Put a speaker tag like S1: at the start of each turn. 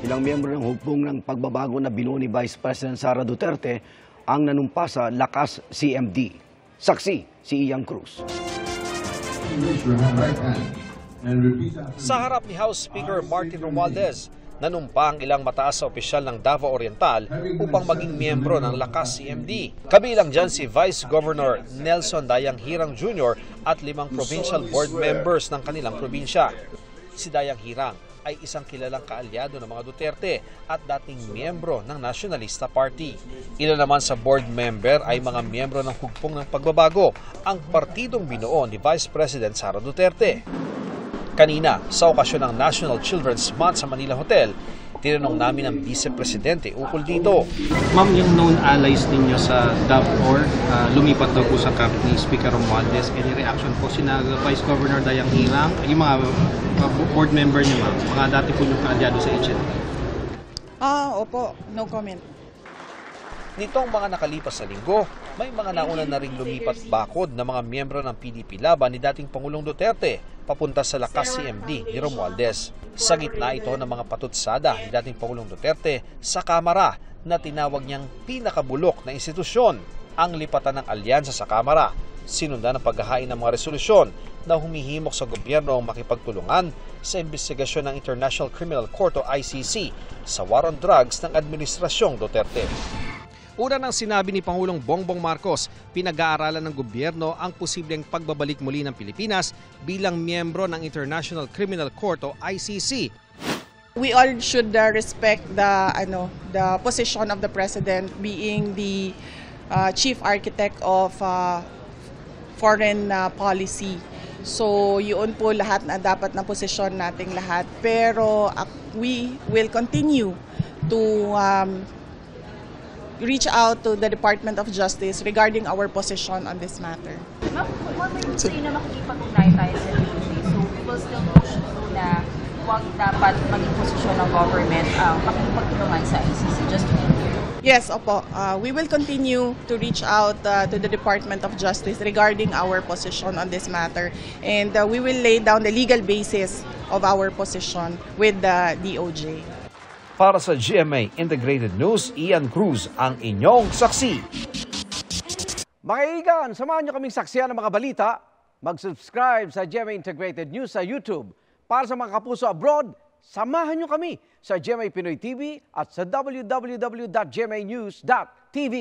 S1: Ilang miyembro ng hukbong ng pagbabago na binuo ni Vice President Sara Duterte ang nanumpa sa Lakas CMD. Saksi si Ian Cruz.
S2: Sa harap ni House Speaker Martin Romualdez, nanumpa ang ilang mataas sa opisyal ng Davao Oriental upang maging miyembro ng Lakas CMD. Kabilang dyan si Vice Governor Nelson Dayang Hirang Jr. at 5 provincial board members ng kanilang probinsya. Si Dayang Hirang ay isang kilalang kaalyado ng mga Duterte at dating miyembro ng Nationalista Party. Ilan naman sa board member ay mga miyembro ng hugpong ng pagbabago, ang partidong binuo ni Vice President Sara Duterte. Kanina, sa okasyon ng National Children's Month sa Manila Hotel, tinanong namin ang Vice Presidente ukol dito.
S3: Ma'am, yung known allies ninyo sa DAV-4, lumipat daw po sa camp ni Speaker Romualdez. Any reaction po sina Vice Governor Dayang Hirang, yung mga board member niyo, ma'am, mga dati po yung kaalyado sa HND?
S4: Opo, no comment.
S2: Nitong mga nakalipas na linggo, may mga nauna na ring lumipat bakod na mga miyembro ng PDP laban ni dating Pangulong Duterte papunta sa Lakas CMD ni Romualdez. Sa gitna ito ng mga patutsada ni dating Pangulong Duterte sa Kamara na tinawag niyang pinakabulok na institusyon. Ang lipatan ng alyansa sa Kamara, sinundan ng paghahain ng mga resolusyon na humihimok sa gobyerno ang makipagtulungan sa investigasyon ng International Criminal Court o ICC sa war on drugs ng Administrasyong Duterte. Una nang sinabi ni Pangulong Bongbong Marcos, pinag-aaralan ng gobyerno ang posibleng pagbabalik muli ng Pilipinas bilang miyembro ng International Criminal Court o ICC.
S4: We all should respect the position of the President being the chief architect of foreign policy. So yun po lahat na dapat na posisyon nating lahat. Pero we will continue to reach out to the Department of Justice regarding our position on this matter.
S5: Ma'am, kung may gusto nyo na makikipag-ugnay tayo sa DOJ, so we will still push through na huwag dapat maging posisyon ng government ang makikipagtulungan sa ICC, just to be clear.
S4: Yes, opo. We will continue to reach out to the Department of Justice regarding our position on this matter. And we will lay down the legal basis of our position with the DOJ.
S2: Para sa GMA Integrated News, Ian Cruz ang inyong saksi.
S6: Mga kaibigan, samahan niyo kaming saksiyan ng mga balita. Mag-subscribe sa GMA Integrated News sa YouTube. Para sa mga kapuso abroad, samahan niyo kami sa GMA Pinoy TV at sa www.gmanews.tv.